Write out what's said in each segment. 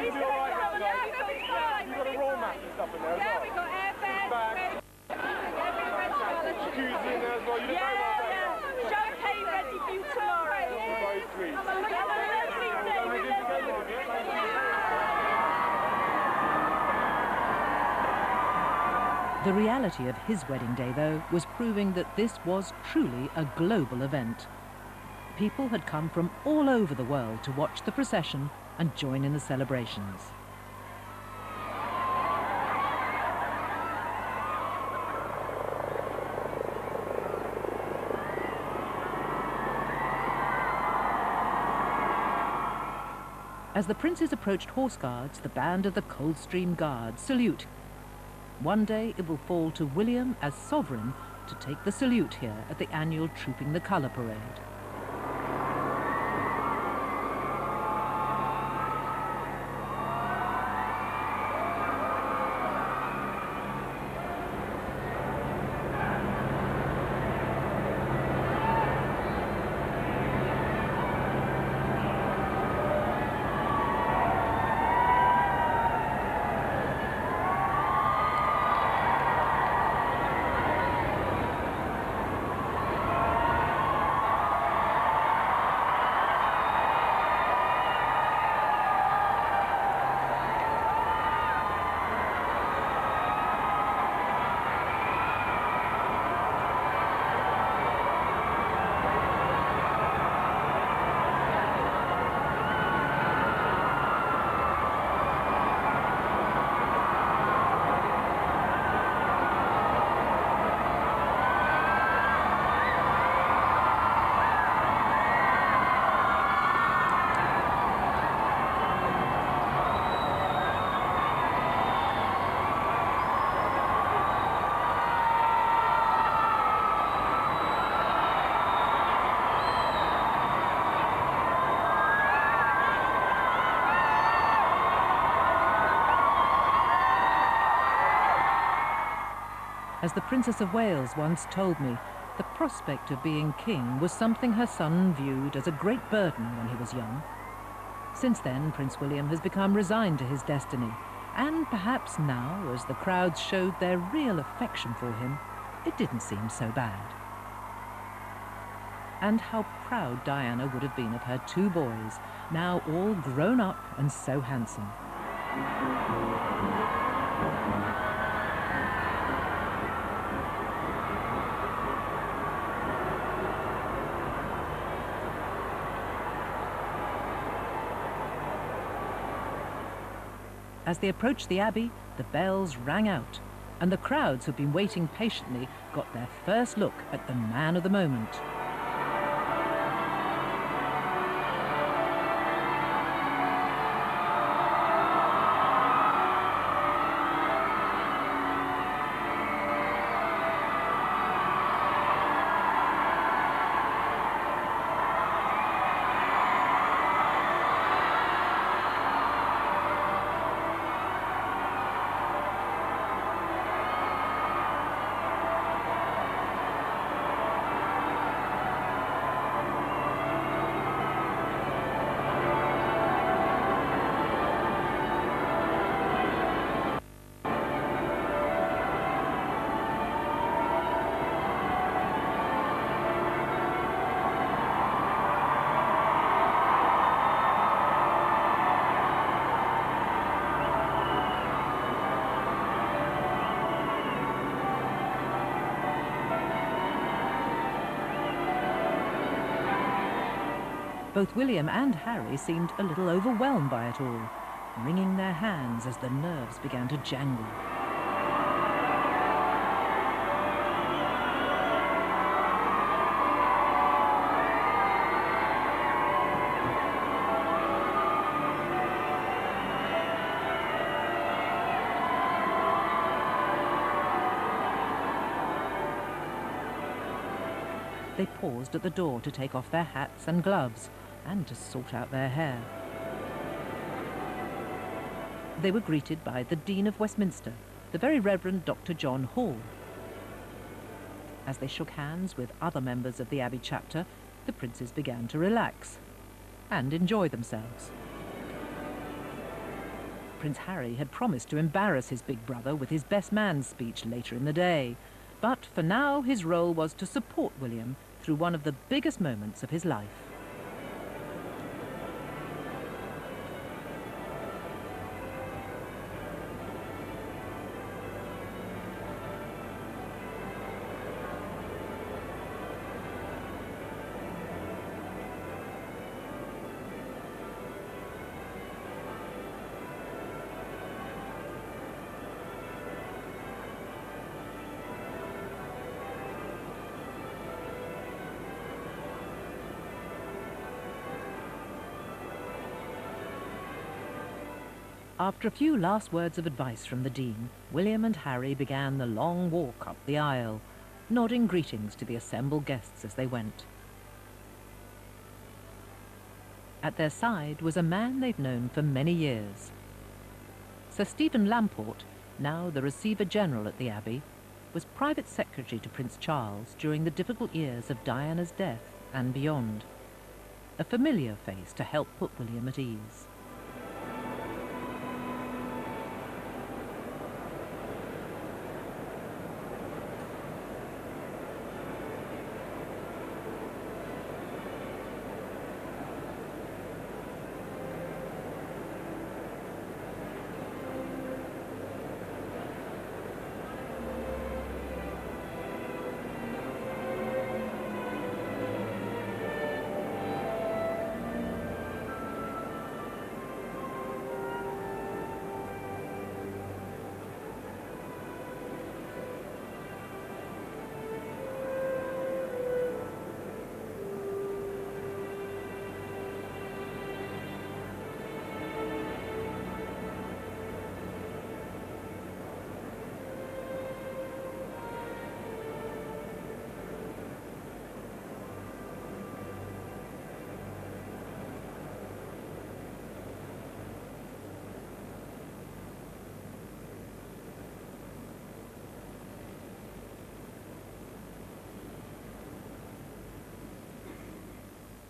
You'll be all right. You've got a roll mat and stuff in there as well. Yeah, we've got airbags. Jacuzzi in there as well. You don't know what that is. Champagne ready for you tomorrow. Very sweet. The reality of his wedding day, though, was proving that this was truly a global event. People had come from all over the world to watch the procession and join in the celebrations. As the princes approached Horse Guards, the band of the Coldstream Guards salute. One day it will fall to William as sovereign to take the salute here at the annual Trooping the Colour Parade. As the Princess of Wales once told me, the prospect of being king was something her son viewed as a great burden when he was young. Since then, Prince William has become resigned to his destiny, and perhaps now, as the crowds showed their real affection for him, it didn't seem so bad. And how proud Diana would have been of her two boys, now all grown up and so handsome. As they approached the Abbey, the bells rang out, and the crowds who'd been waiting patiently got their first look at the man of the moment. Both William and Harry seemed a little overwhelmed by it all, wringing their hands as the nerves began to jangle. They paused at the door to take off their hats and gloves, and to sort out their hair. They were greeted by the Dean of Westminster, the Very Reverend Dr. John Hall. As they shook hands with other members of the Abbey chapter, the princes began to relax and enjoy themselves. Prince Harry had promised to embarrass his big brother with his best man speech later in the day. But for now, his role was to support William through one of the biggest moments of his life. After a few last words of advice from the Dean, William and Harry began the long walk up the aisle, nodding greetings to the assembled guests as they went. At their side was a man they've known for many years. Sir Stephen Lamport, now the Receiver General at the Abbey, was private secretary to Prince Charles during the difficult years of Diana's death and beyond. A familiar face to help put William at ease.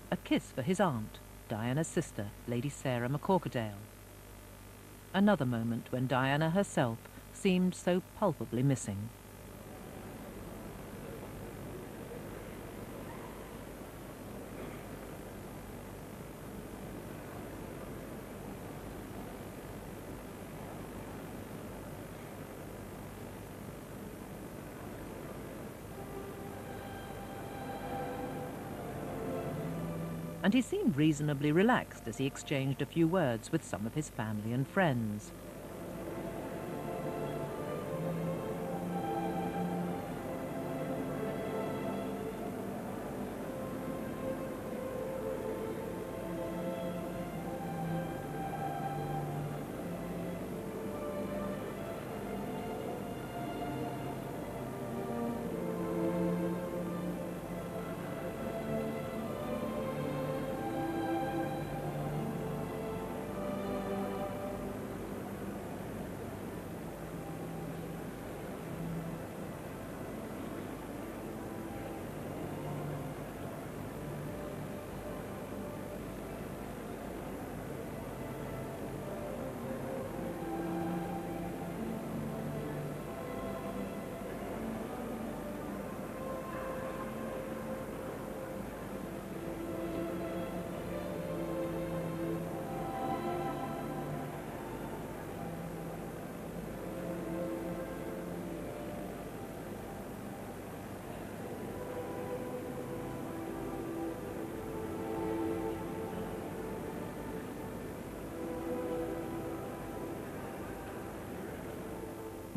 A kiss for his aunt, Diana's sister, Lady Sarah McCorquodale. Another moment when Diana herself seemed so palpably missing. And he seemed reasonably relaxed as he exchanged a few words with some of his family and friends.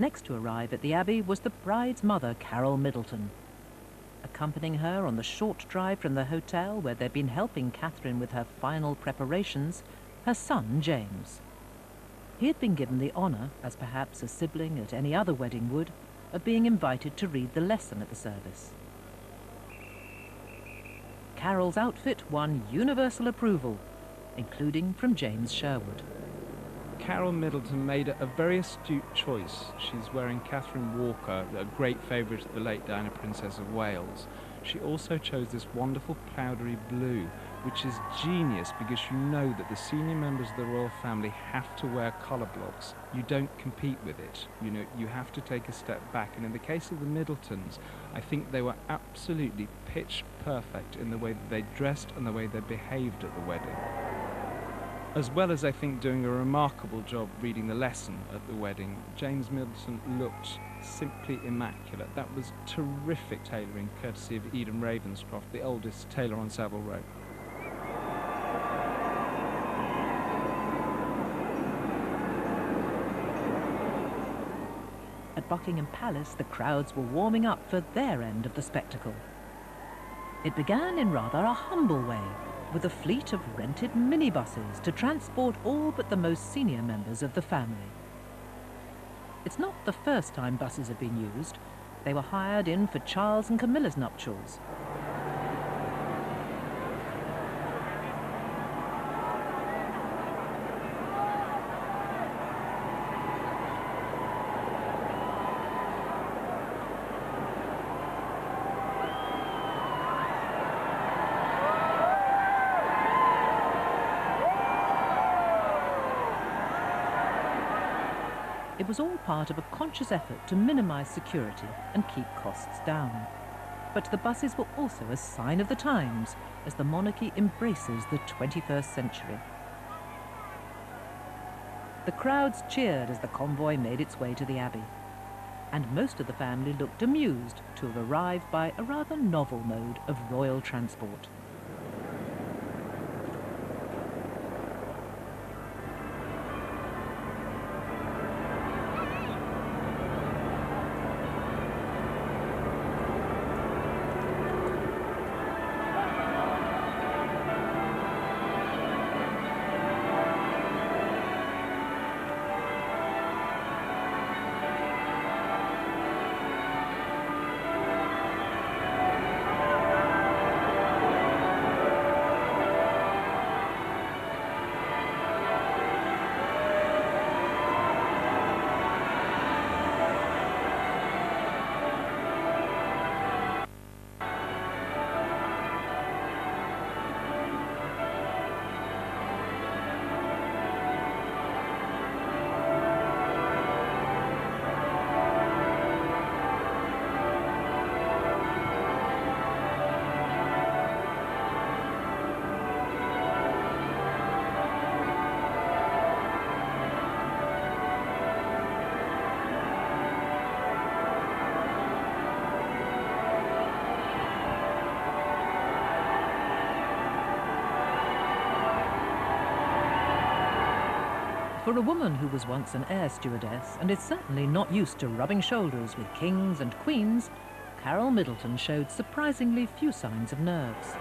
Next to arrive at the Abbey was the bride's mother, Carol Middleton. Accompanying her on the short drive from the hotel where they'd been helping Catherine with her final preparations, her son, James. He had been given the honour, as perhaps a sibling at any other wedding would, of being invited to read the lesson at the service. Carol's outfit won universal approval, including from James Sherwood. Carol Middleton made a very astute choice. She's wearing Catherine Walker, a great favourite of the late Diana, Princess of Wales. She also chose this wonderful powdery blue, which is genius because you know that the senior members of the royal family have to wear colour blocks. You don't compete with it. You know, you have to take a step back. And in the case of the Middletons, I think they were absolutely pitch perfect in the way that they dressed and the way they behaved at the wedding. As well as, I think, doing a remarkable job reading the lesson at the wedding, James Middleton looked simply immaculate. That was terrific tailoring, courtesy of Eden Ravenscroft, the oldest tailor on Savile Row. At Buckingham Palace, the crowds were warming up for their end of the spectacle. It began in rather a humble way, with a fleet of rented minibuses to transport all but the most senior members of the family. It's not the first time buses have been used. They were hired in for Charles and Camilla's nuptials. It was all part of a conscious effort to minimise security and keep costs down. But the buses were also a sign of the times as the monarchy embraces the 21st century. The crowds cheered as the convoy made its way to the Abbey, and most of the family looked amused to have arrived by a rather novel mode of royal transport. For a woman who was once an air stewardess and is certainly not used to rubbing shoulders with kings and queens, Carol Middleton showed surprisingly few signs of nerves.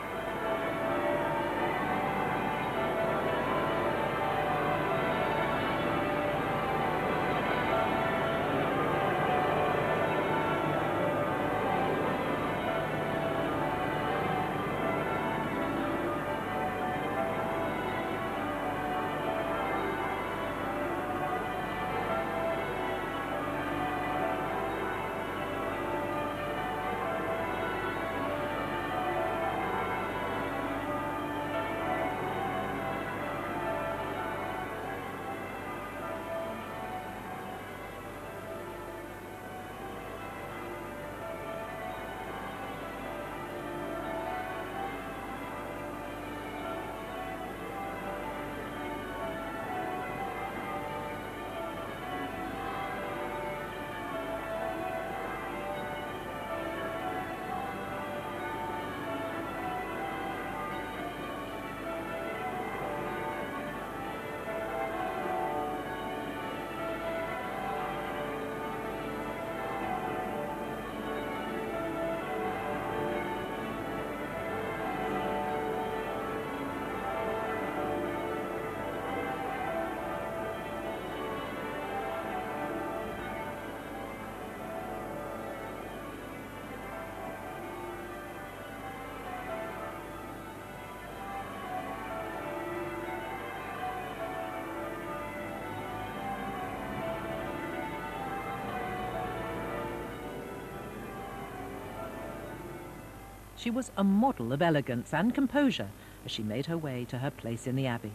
She was a model of elegance and composure, as she made her way to her place in the Abbey.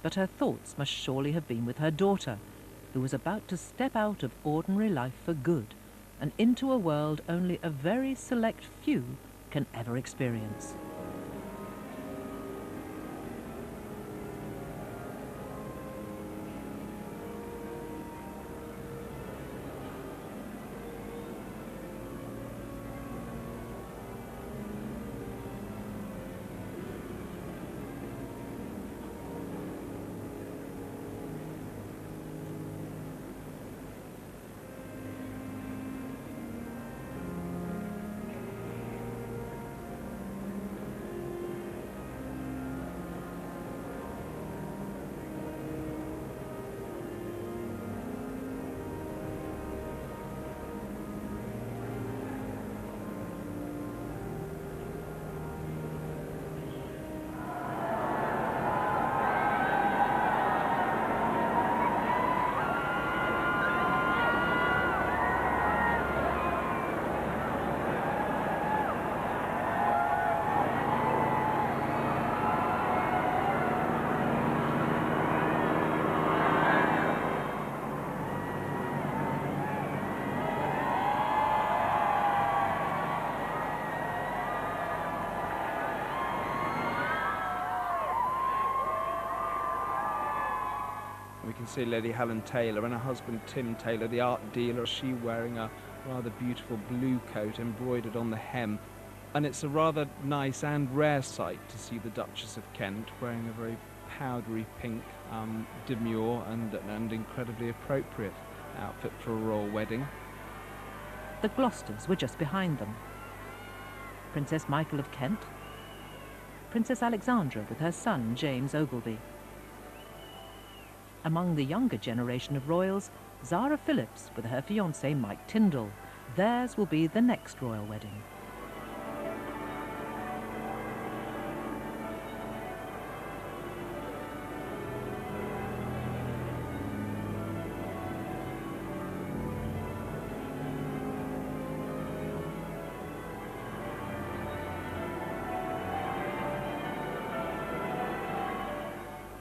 But her thoughts must surely have been with her daughter, who was about to step out of ordinary life for good and into a world only a very select few can ever experience. We can see Lady Helen Taylor and her husband Tim Taylor, the art dealer, she wearing a rather beautiful blue coat embroidered on the hem. And it's a rather nice and rare sight to see the Duchess of Kent wearing a very powdery pink, demure and incredibly appropriate outfit for a royal wedding. The Gloucesters were just behind them. Princess Michael of Kent, Princess Alexandra with her son James Ogilvy. Among the younger generation of royals, Zara Phillips with her fiancé Mike Tyndall. Theirs will be the next royal wedding.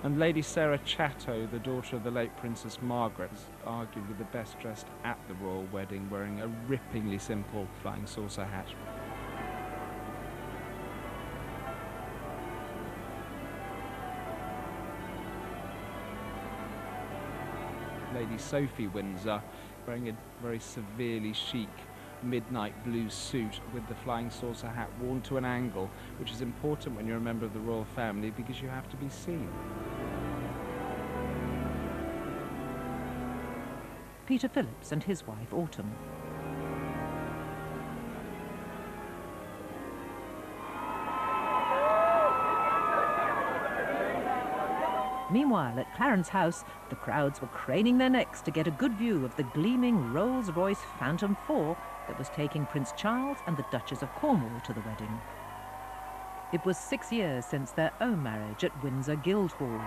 And Lady Sarah Chatto, the daughter of the late Princess Margaret, is arguably the best dressed at the royal wedding, wearing a ripplingly simple flying saucer hat. Lady Sophie Windsor, wearing a very severely chic midnight blue suit with the flying saucer hat worn to an angle, which is important when you're a member of the royal family because you have to be seen. Peter Phillips and his wife Autumn. Meanwhile, at Clarence House, the crowds were craning their necks to get a good view of the gleaming Rolls-Royce Phantom 4 that was taking Prince Charles and the Duchess of Cornwall to the wedding. It was 6 years since their own marriage at Windsor Guildhall.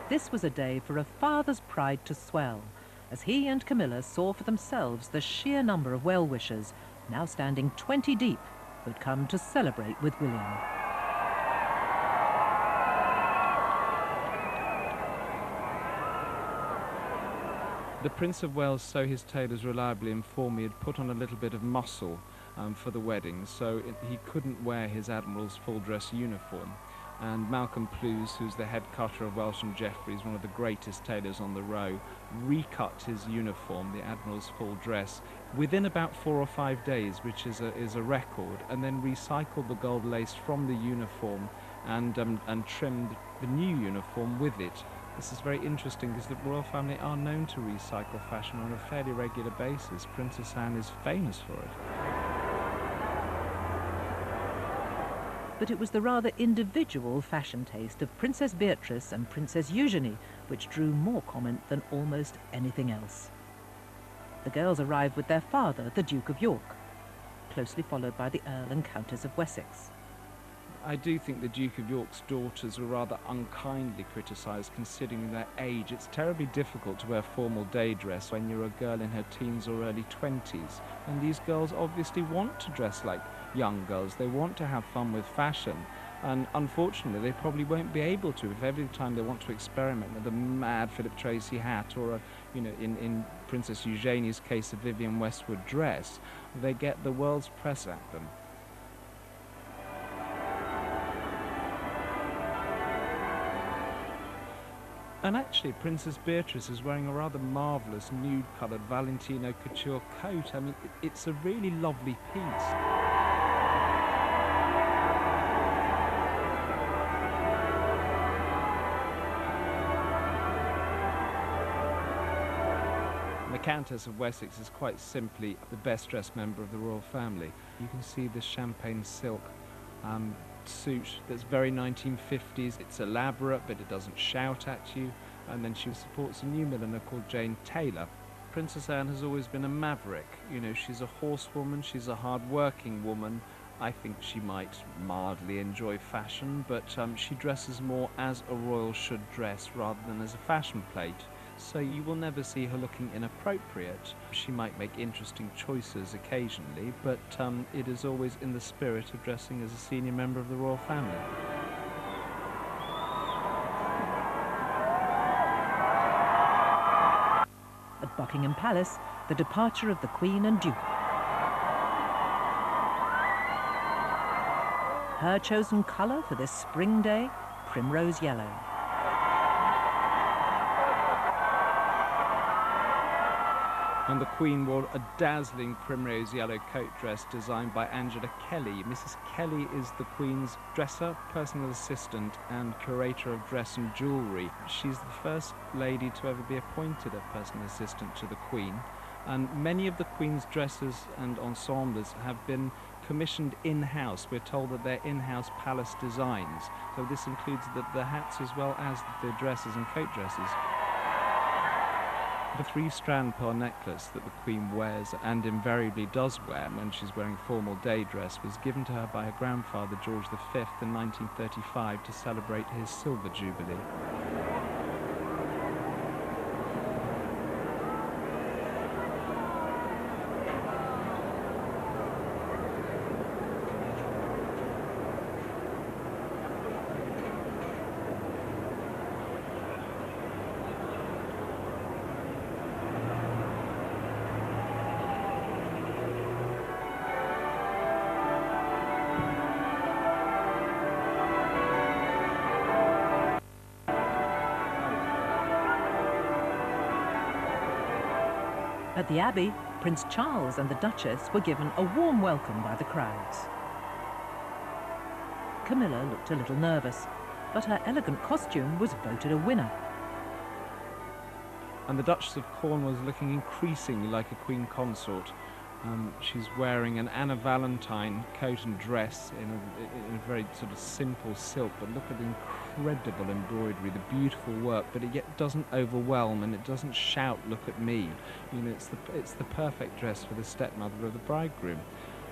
This was a day for a father's pride to swell, as he and Camilla saw for themselves the sheer number of well-wishers, now standing 20 deep, who had come to celebrate with William. The Prince of Wales, so his tailors reliably informed me, had put on a little bit of muscle for the wedding, so he couldn't wear his Admiral's full-dress uniform. And Malcolm Plews, who's the head cutter of Welsh and Jeffreys, one of the greatest tailors on the row, recut his uniform, the Admiral's full dress, within about 4 or 5 days, which is a record, and then recycled the gold lace from the uniform and trimmed the new uniform with it. This is very interesting because the royal family are known to recycle fashion on a fairly regular basis. Princess Anne is famous for it. But it was the rather individual fashion taste of Princess Beatrice and Princess Eugenie which drew more comment than almost anything else. The girls arrived with their father, the Duke of York, closely followed by the Earl and Countess of Wessex. I do think the Duke of York's daughters were rather unkindly criticised considering their age. It's terribly difficult to wear formal day dress when you're a girl in her teens or early 20s. And these girls obviously want to dress like young girls. They want to have fun with fashion. And unfortunately, they probably won't be able to if every time they want to experiment with a mad Philip Tracy hat or a, in Princess Eugenie's case, a Vivienne Westwood dress, they get the world's press at them. And actually, Princess Beatrice is wearing a rather marvellous nude-coloured Valentino couture coat. I mean, it's a really lovely piece. The Countess of Wessex is quite simply the best-dressed member of the royal family. You can see the champagne silk suit that's very 1950s. It's elaborate, but it doesn't shout at you. And then she supports a new milliner called Jane Taylor. Princess Anne has always been a maverick. She's a horsewoman, she's a hard-working woman. I think she might mildly enjoy fashion, but she dresses more as a royal should dress rather than as a fashion plate. So you will never see her looking inappropriate. She might make interesting choices occasionally, but it is always in the spirit of dressing as a senior member of the royal family. At Buckingham Palace, the departure of the Queen and Duke. Her chosen colour for this spring day, primrose yellow. And the Queen wore a dazzling primrose yellow coat dress designed by Angela Kelly. Mrs. Kelly is the Queen's dresser, personal assistant and curator of dress and jewellery. She's the first lady to ever be appointed a personal assistant to the Queen. And many of the Queen's dresses and ensembles have been commissioned in-house. We're told that they're in-house palace designs. So this includes the hats as well as the dresses and coat dresses. The three-strand pearl necklace that the Queen wears and invariably does wear when she's wearing formal day dress was given to her by her grandfather George V in 1935 to celebrate his silver jubilee. At the Abbey, Prince Charles and the Duchess were given a warm welcome by the crowds. Camilla looked a little nervous, but her elegant costume was voted a winner. And the Duchess of Cornwall is looking increasingly like a Queen consort. She's wearing an Anna Valentine coat and dress in a very sort of simple silk, but look at the incredible embroidery, the beautiful work, but it yet doesn't overwhelm and it doesn't shout, "Look at me." It's the perfect dress for the stepmother of the bridegroom.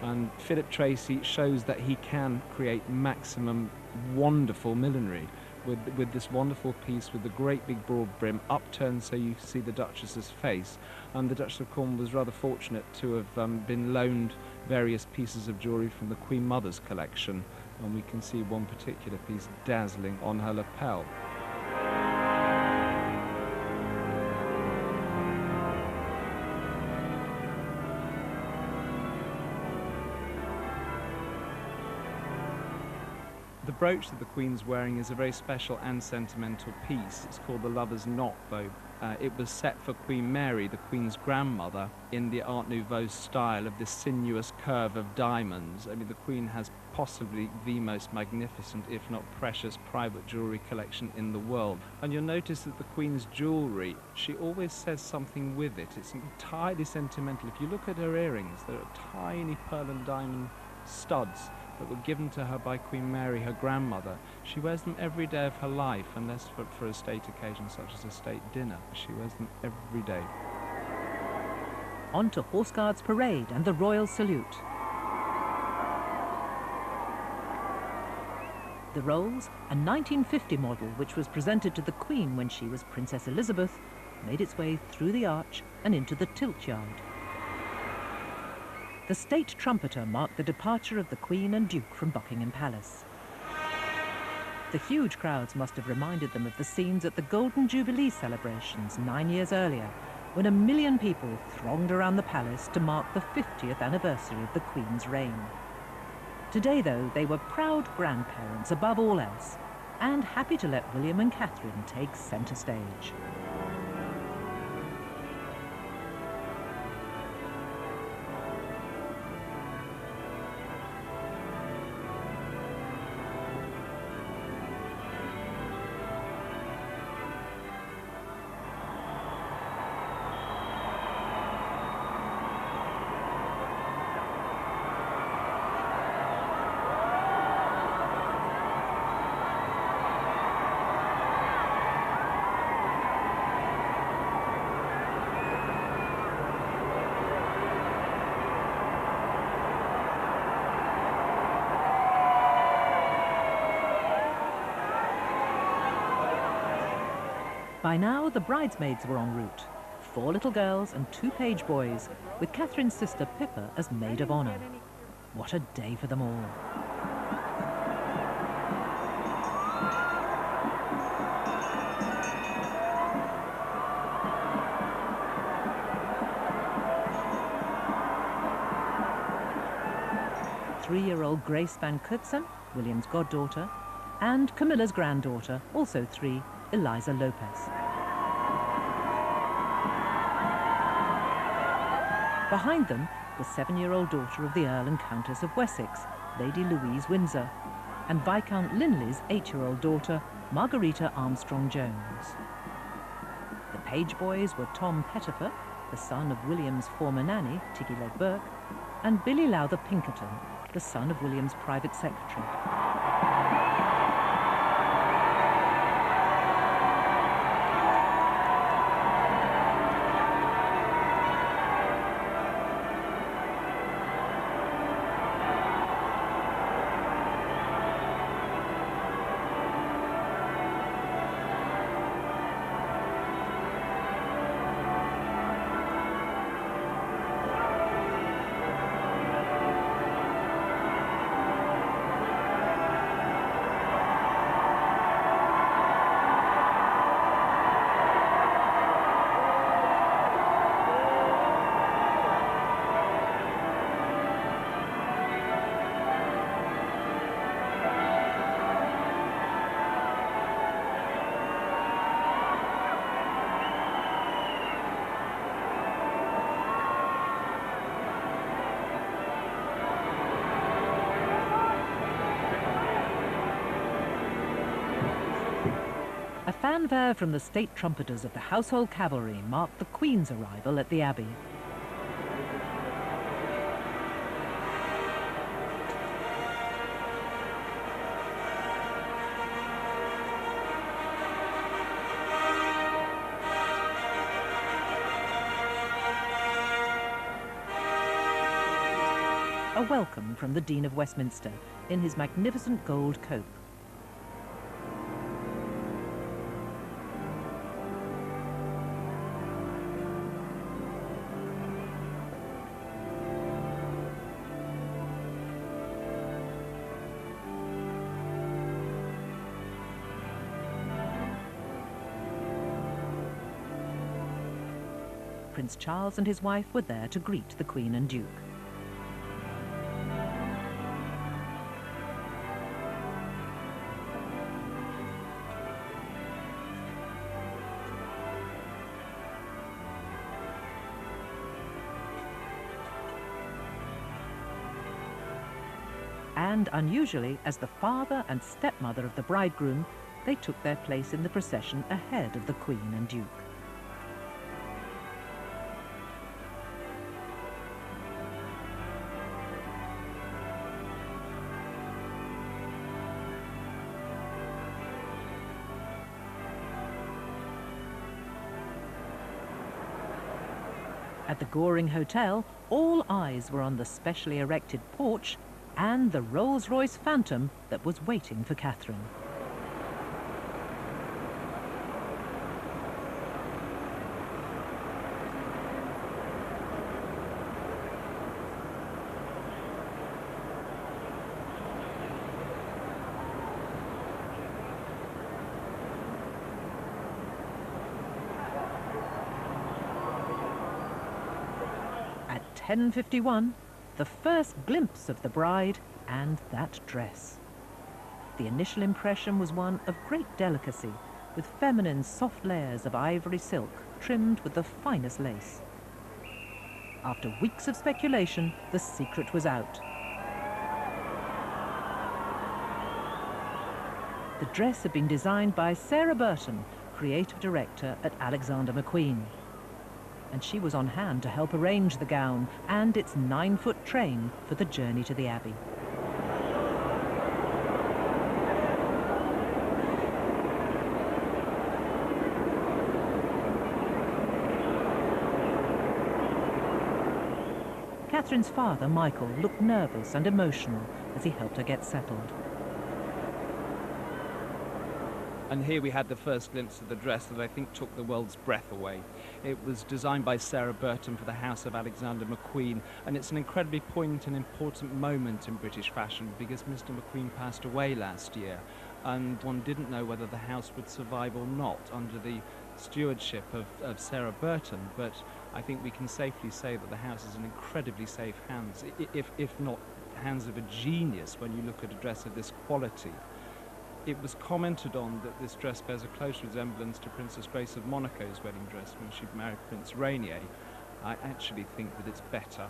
And Philip Tracy shows that he can create maximum wonderful millinery with this wonderful piece with the great big broad brim upturned so you see the Duchess's face. And the Duchess of Cornwall was rather fortunate to have been loaned various pieces of jewellery from the Queen Mother's collection, and we can see one particular piece dazzling on her lapel. The brooch that the Queen's wearing is a very special and sentimental piece. It's called the Lover's Knot, though. It was set for Queen Mary, the Queen's grandmother, in the Art Nouveau style of this sinuous curve of diamonds. I mean, the Queen has possibly the most magnificent, if not precious, private jewellery collection in the world. And you'll notice that the Queen's jewellery, she always says something with it. It's entirely sentimental. If you look at her earrings, there are tiny pearl and diamond studs that were given to her by Queen Mary, her grandmother. She wears them every day of her life, unless for a state occasion such as a state dinner. She wears them every day. On to Horse Guards Parade and the Royal Salute. The Rolls, a 1950 model which was presented to the Queen when she was Princess Elizabeth, made its way through the arch and into the tilt yard. The state trumpeter marked the departure of the Queen and Duke from Buckingham Palace. The huge crowds must have reminded them of the scenes at the Golden Jubilee celebrations 9 years earlier, when 1 million people thronged around the palace to mark the 50th anniversary of the Queen's reign. Today, though, they were proud grandparents above all else, and happy to let William and Catherine take centre stage. By now, the bridesmaids were en route. 4 little girls and 2 page boys, with Catherine's sister Pippa as maid of honour. What a day for them all. Three-year-old Grace Van Kutsen, William's goddaughter, and Camilla's granddaughter, also 3, Eliza Lopez. Behind them, the 7-year-old daughter of the Earl and Countess of Wessex, Lady Louise Windsor, and Viscount Linley's 8-year-old daughter, Margarita Armstrong-Jones. The page boys were Tom Pettifer, the son of William's former nanny, Tiggy Leg Burke, and Billy Lowther Pinkerton, the son of William's private secretary. A fanfare from the state trumpeters of the Household Cavalry marked the Queen's arrival at the Abbey. A welcome from the Dean of Westminster in his magnificent gold cope. Prince Charles and his wife were there to greet the Queen and Duke. And unusually, as the father and stepmother of the bridegroom, they took their place in the procession ahead of the Queen and Duke. At the Goring Hotel, all eyes were on the specially erected porch and the Rolls-Royce Phantom that was waiting for Catherine. At 10:51, the first glimpse of the bride and that dress. The initial impression was one of great delicacy, with feminine soft layers of ivory silk trimmed with the finest lace. After weeks of speculation, the secret was out. The dress had been designed by Sarah Burton, creative director at Alexander McQueen. And she was on hand to help arrange the gown and its 9-foot train for the journey to the Abbey. Catherine's father, Michael, looked nervous and emotional as he helped her get settled. And here we had the first glimpse of the dress that I think took the world's breath away. It was designed by Sarah Burton for the house of Alexander McQueen, and it's an incredibly poignant and important moment in British fashion because Mr. McQueen passed away last year, and one didn't know whether the house would survive or not under the stewardship of Sarah Burton, but I think we can safely say that the house is in incredibly safe hands, if not hands of a genius when you look at a dress of this quality. It was commented on that this dress bears a close resemblance to Princess Grace of Monaco's wedding dress when she married Prince Rainier. I actually think that it's better.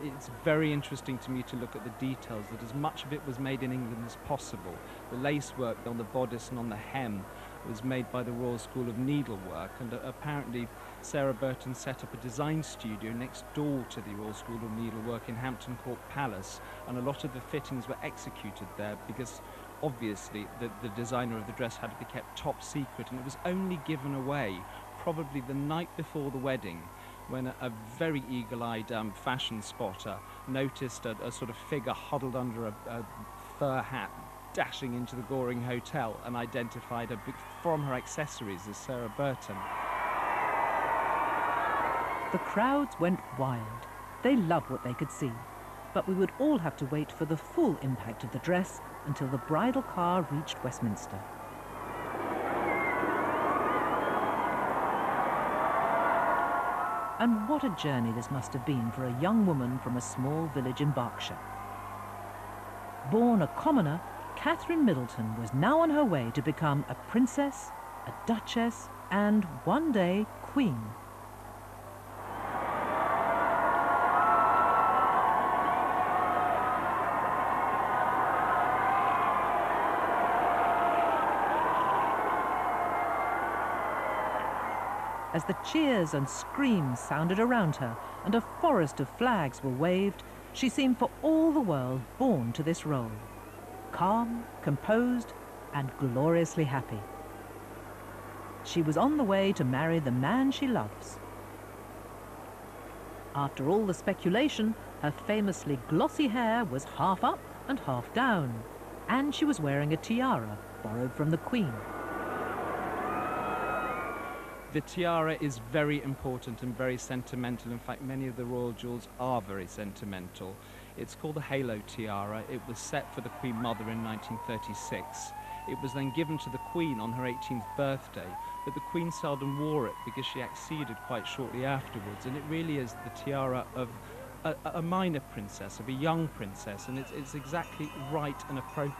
It's very interesting to me to look at the details, that as much of it was made in England as possible. The lacework on the bodice and on the hem was made by the Royal School of Needlework, and apparently Sarah Burton set up a design studio next door to the Royal School of Needlework in Hampton Court Palace, and a lot of the fittings were executed there because obviously the designer of the dress had to be kept top secret, and it was only given away probably the night before the wedding when a very eagle-eyed fashion spotter noticed a sort of figure huddled under a fur hat dashing into the Goring Hotel and identified her from her accessories as Sarah Burton. The crowds went wild. They loved what they could see. But we would all have to wait for the full impact of the dress until the bridal car reached Westminster. And what a journey this must have been for a young woman from a small village in Berkshire. Born a commoner, Catherine Middleton was now on her way to become a princess, a duchess, and one day, queen. As the cheers and screams sounded around her and a forest of flags were waved, she seemed for all the world born to this role. Calm, composed, and gloriously happy. She was on the way to marry the man she loves. After all the speculation, her famously glossy hair was half up and half down, and she was wearing a tiara borrowed from the Queen. The tiara is very important and very sentimental. In fact, many of the royal jewels are very sentimental. It's called the halo tiara. It was set for the Queen Mother in 1936. It was then given to the Queen on her 18th birthday, but the Queen seldom wore it because she acceded quite shortly afterwards, and it really is the tiara of a minor princess, of a young princess, and it's exactly right and appropriate.